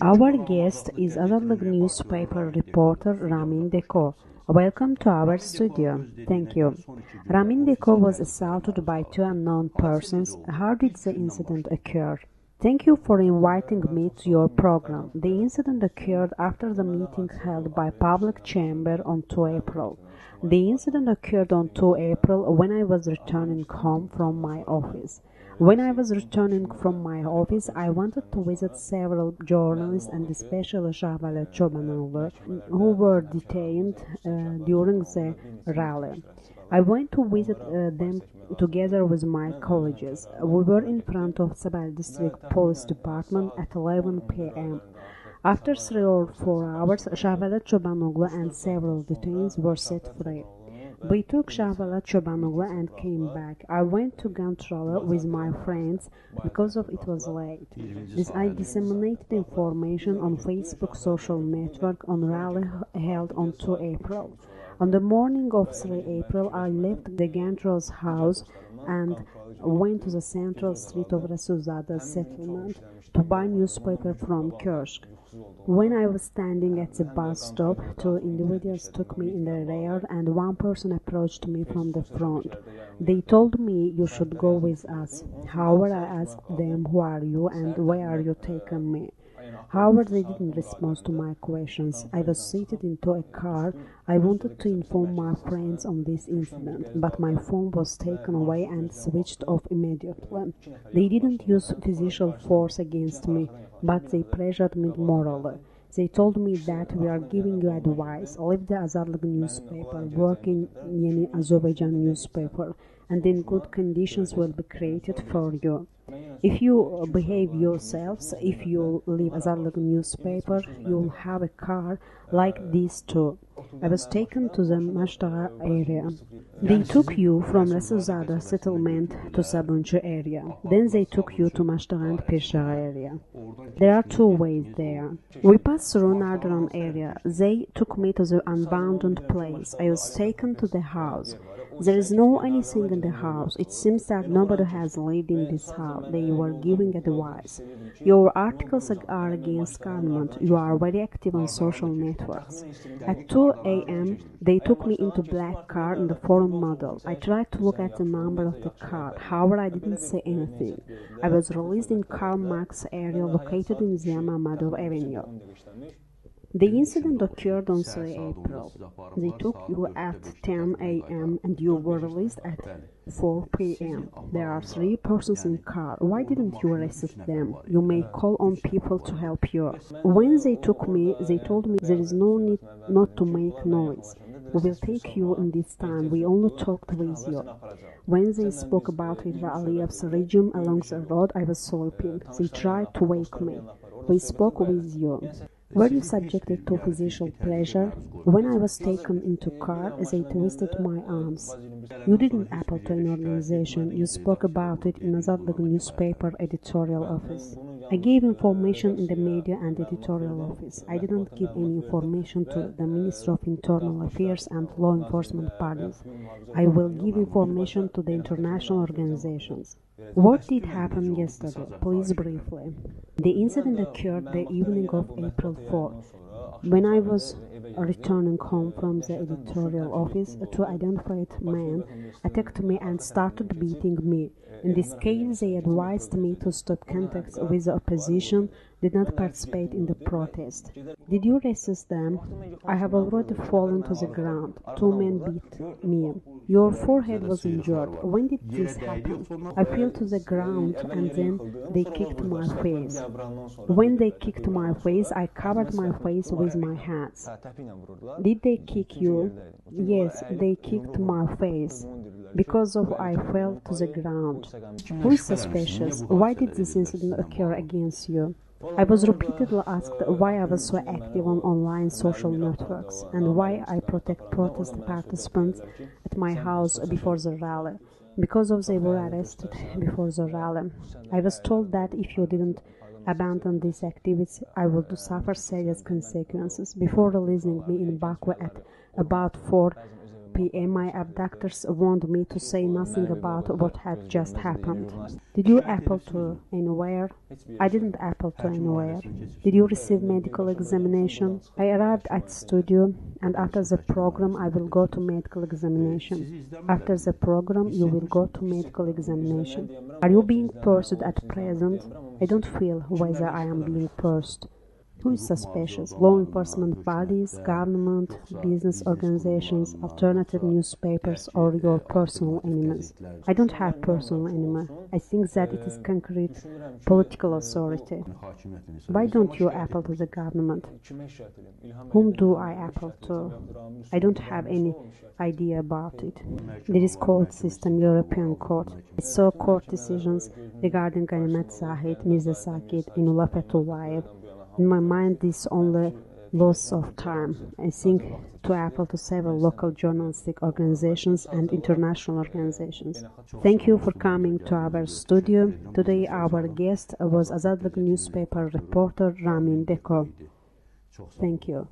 Our guest is Azadlig newspaper reporter Ramin Deco. Welcome to our studio. Thank you. Ramin Deco was assaulted by two unknown persons. How did the incident occur? Thank you for inviting me to your program. The incident occurred after the meeting held by Public Chamber on 2 April. The incident occurred on 2 April when I was returning home from my office. When I was returning from my office, I wanted to visit several journalists and especially Azadlig who were detained during the rally. I went to visit them together with my colleagues. We were in front of Azadlig District Police Department at 11 p.m. After 3 or 4 hours, Azadlig and several detainees were set free. We took Azadlig and came back. I went to Gantrala with my friends because of it was late. I disseminated information on Facebook social network on rally held on 2 April. On the morning of 3 April, I left the Gantral's house and went to the central street of Rasuzada settlement to buy newspaper from kiosk. When I was standing at the bus stop, two individuals took me in the rear and one person approached me from the front. They told me, "You should go with us." However, I asked them, "Who are you and where are you taking me?" However, they didn't respond to my questions. I was seated into a car. I wanted to inform my friends on this incident, but my phone was taken away and switched off immediately. They didn't use physical force against me, but they pressured me morally. They told me that we are giving you advice, leave the Azadlig newspaper, work in Yeni Azerbaijan newspaper, and then good conditions will be created for you. If you behave yourselves, if you leave Azadlig newspaper, you'll have a car like this too. I was taken to the Mashtara area. They took you from Rasuzada settlement to Sabuncu area. Then they took you to Mashtara and Peshara area. There are two ways there. We passed through Nardaran area. They took me to the abandoned place. I was taken to the house. There is no anything in the house. It seems that nobody has lived in this house. They were giving advice. Your articles are against government. You are very active on social networks. At 2 a.m., they took me into black car in the foreign model. I tried to look at the number of the car. However, I didn't say anything. I was released in Karl Marx area located in Ziya Mamadov Avenue. The incident occurred on 3 April. They took you at 10 a.m. and you were released at 4 p.m. There are 3 persons in car. Why didn't you arrest them? You may call on people to help you. When they took me, they told me there is no need not to make noise. We will take you in this time. We only talked with you. When they spoke about Aliyev's regime along the road, I was sleeping. They tried to wake me. We spoke with you. Were you subjected to physical pressure? When I was taken into car, they twisted my arms. You didn't appeal to an organization. You spoke about it in Azadlig newspaper editorial office. I gave information in the media and editorial office. I didn't give any information to the Ministry of Internal Affairs and law enforcement bodies. I will give information to the international organizations. What did happen yesterday? Please briefly. The incident occurred the evening of April 4. When I was returning home from the editorial office, two identified men attacked me and started beating me. In this case, they advised me to stop contacts with the opposition, did not participate in the protest. Did you resist them? I have already fallen to the ground. 2 men beat me. Your forehead was injured. When did this happen? I fell to the ground and then they kicked my face. When they kicked my face, I covered my face with my hands. Did they kick you? Yes, they kicked my face. Because of I fell to the ground. Who is suspicious? Why did this incident occur against you? I was repeatedly asked why I was so active on online social networks and why I protect protest participants at my house before the rally. Because of they were arrested before the rally. I was told that if you didn't abandon these activities, I would suffer serious consequences. Before releasing me in Baku at about 4 p.m. my abductors warned me to say nothing about what had just happened. Did you appeal to anywhere? I didn't appeal to anywhere. Did you receive medical examination? I arrived at studio, and after the program I will go to medical examination. After the program you will go to medical examination. Are you being pursued at present? I don't feel whether I am being pursued. Who is suspicious? Law enforcement bodies, government, business organizations, alternative newspapers, or your personal enemies? I don't have personal enemy. I think that it is concrete political authority. Why don't you appeal to the government? Whom do I appeal to? I don't have any idea about it. There is court system, European court. I saw court decisions regarding Ganimet Zahid, Mirza Sakit, and Ullah Fethullayev. In my mind, this is only loss of time. I think to appeal to several local journalistic organizations and international organizations. Thank you for coming to our studio. Today our guest was Azadlig newspaper reporter Ramin Deco. Thank you.